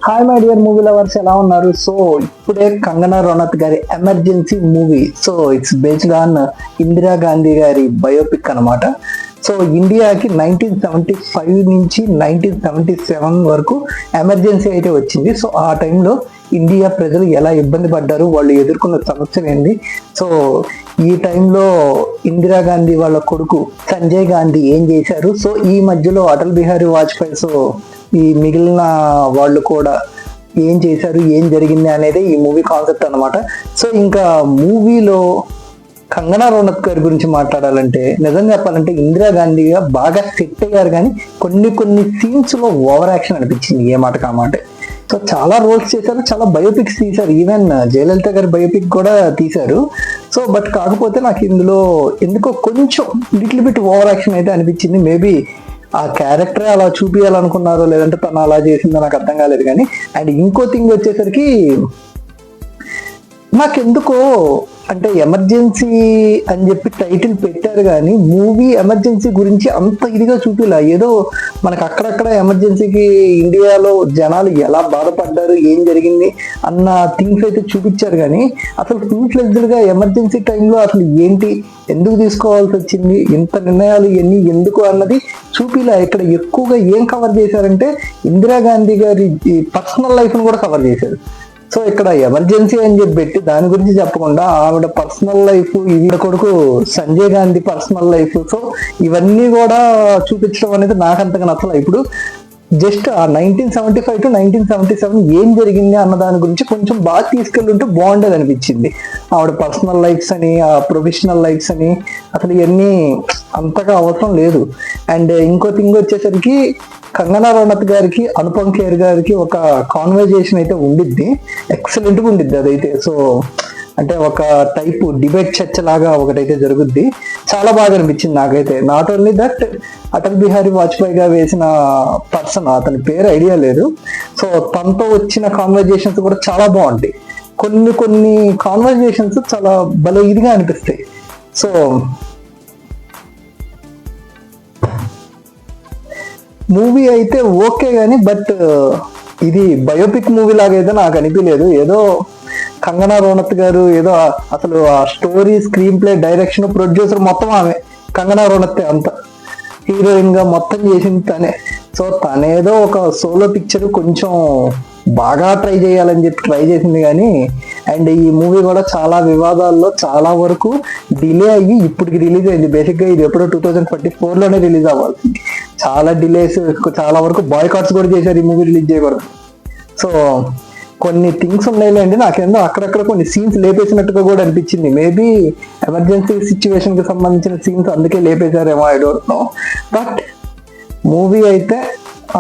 Hi my dear movie lovers, ఎలా ఉన్నారు? So ఇప్పుడే కంగనా రనౌత్ గారి emergency movie, so it's based on Indira Gandhi గారి బయోపిక్ అనమాట. సో ఇండియాకి 1975 నుంచి 1977 వరకు ఎమర్జెన్సీ అయితే వచ్చింది. సో ఆ టైంలో ఇండియా ప్రజలు ఎలా ఇబ్బంది పడ్డారు, వాళ్ళు ఎదుర్కొన్న సమస్యలు ఏంది, సో ఈ టైంలో ఇందిరాగాంధీ వాళ్ళ కొడుకు సంజయ్ గాంధీ ఏం చేశారు, సో ఈ మధ్యలో అటల్ బిహారీ వాజ్పేయి, సో ఈ మిగిలిన వాళ్ళు కూడా ఏం చేశారు, ఏం జరిగింది అనేది ఈ మూవీ కాన్సెప్ట్ అనమాట. సో ఇంకా మూవీలో కంగనా రనౌత్ గారి గురించి మాట్లాడాలంటే, నిజంగా చెప్పాలంటే ఇందిరాగాంధీగా బాగా సెట్ అయ్యారు, కానీ కొన్ని సీన్స్ లో ఓవర్ యాక్షన్ అనిపించింది ఏ మాట కామాట. సో చాలా రోల్స్ చేశారు, చాలా బయోపిక్స్ తీశారు, ఈవెన్ జయలలిత గారి బయోపిక్ కూడా తీశారు. సో బట్ కాకపోతే నాకు ఇందులో ఎందుకో కొంచెం లిటిల్ బిట్ ఓవర్ యాక్షన్ అయితే అనిపించింది. మేబీ ఆ క్యారెక్టర్ అలా చూపించాలనుకున్నారో లేదంటే తను అలా చేసిందో నాకు అర్థం కాలేదు. కానీ అండ్ ఇంకో థింగ్ వచ్చేసరికి నాకెందుకో అంటే ఎమర్జెన్సీ అని చెప్పి టైటిల్ పెట్టారు, కానీ మూవీ ఎమర్జెన్సీ గురించి అంత ఇదిగా చూపిలా. ఏదో మనకు అక్కడక్కడ ఎమర్జెన్సీకి ఇండియాలో జనాలు ఎలా బాధపడ్డారు, ఏం జరిగింది అన్న థింగ్స్ అయితే చూపించారు, కానీ అసలు ఫుల్ ఫ్లెడ్జ్డ్ గా ఎమర్జెన్సీ టైంలో అసలు ఏంటి, ఎందుకు తీసుకోవాల్సి వచ్చింది, ఇంత నిర్ణయాలు ఇవన్నీ ఎందుకు అన్నది చూపిలా. ఇక్కడ ఎక్కువగా ఏం కవర్ చేశారంటే ఇందిరాగాంధీ గారి పర్సనల్ లైఫ్ ను కూడా కవర్ చేశారు. సో ఇక్కడ ఎమర్జెన్సీ అని చెప్పి పెట్టి దాని గురించి చెప్పకుండా ఆవిడ పర్సనల్ లైఫ్, ఈవిడ కొడుకు Sanjay Gandhi personal life, so ఇవన్నీ కూడా చూపించడం అనేది నాకు అంతగా నచ్చలే. ఇప్పుడు జస్ట్ ఆ 1975 to 1977 ఏం జరిగింది అన్న దాని గురించి కొంచెం బాగా తీసుకెళ్ళుంటే బాగుండేది అనిపించింది. ఆవిడ పర్సనల్ లైఫ్స్ అని, ఆ ప్రొఫెషనల్ లైఫ్స్ అని అసలు ఇవన్నీ అంతగా అవసరం లేదు. అండ్ ఇంకో థింగ్ వచ్చేసరికి కంగనా రనౌత్ గారికి అనుపమ్ ఖేర్ గారికి ఒక కాన్వర్జేషన్ అయితే ఉండిద్ది, ఎక్సలెంట్ గా ఉండిద్ది అదైతే. సో అంటే ఒక టైప్ డిబేట్ చర్చ లాగా ఒకటైతే జరుగుద్ది, చాలా బాగా అనిపించింది నాకైతే. Not only that, Atal Bihari Vajpayee గా వేసిన పర్సన్, అతని పేరు ఐడియా లేదు, సో తనతో వచ్చిన కాన్వర్జేషన్స్ కూడా చాలా బాగుంటాయి. కొన్ని కాన్వర్జేషన్స్ చాలా భలే ఇదిగా అనిపిస్తాయి. సో మూవీ అయితే ఓకే కానీ బట్ ఇది బయోపిక్ మూవీ లాగా అయితే నాకు అనిపించలేదు. ఏదో కంగనా రనౌత్ గారు ఏదో అసలు ఆ story, screen play, direction, producer మొత్తం ఆమె కంగనా రనౌత్ అంతా హీరోయిన్ గా మొత్తం చేసింది తనే. సో తనేదో ఒక సోలో పిక్చర్ కొంచెం బాగా ట్రై చేయాలని చెప్పి ట్రై చేసింది, కానీ అండ్ ఈ మూవీ కూడా చాలా వివాదాల్లో చాలా వరకు డిలే అయ్యి ఇప్పటికి రిలీజ్ అయింది. బేసిక్గా ఇది ఎప్పుడో 2024లోనే రిలీజ్ అవ్వాలి, చాలా డిలేస్, చాలా వరకు బాయ్కాట్స్ కూడా చేశారు ఈ మూవీ రిలీజ్ చేయకూడదు. సో కొన్ని థింగ్స్ ఉన్నాయిలేండి, నాకేందో అక్కడక్కడ కొన్ని సీన్స్ లేపేసినట్టుగా కూడా అనిపించింది. మేబీ ఎమర్జెన్సీ సిచ్యువేషన్ కి సంబంధించిన సీన్స్ అందుకే లేపేశారేమో, I don't know. But movie అయితే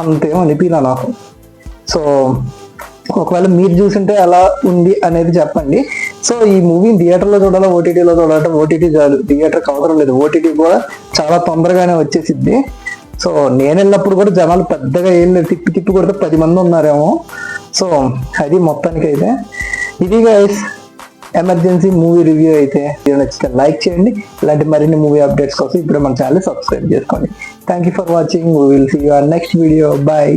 అంతేమో అనిపించలే నాకు. సో ఒకవేళ మీరు చూసింటే ఎలా ఉంది అనేది చెప్పండి. సో ఈ మూవీ థియేటర్లో చూడాలా, ఓటీటీలో చూడాలంటే ఓటీటీ చాలు, థియేటర్కి అవసరం లేదు. ఓటీటీ కూడా చాలా తొందరగానే వచ్చేసిద్ది. సో నేను వెళ్ళినప్పుడు కూడా జనాలు పెద్దగా ఏం లేదు, తిప్పి కొడితే 10 మంది ఉన్నారేమో. సో అది మొత్తానికి అయితే ఇది గైస్ ఎమర్జెన్సీ మూవీ రివ్యూ అయితే. నచ్చితే లైక్ చేయండి, ఇలాంటి మరిన్ని మూవీ అప్డేట్స్ కోసం ఇప్పుడు మన ఛానల్ సబ్స్క్రైబ్ చేసుకోండి. Thank you for watching, we will see you on next video. Bye.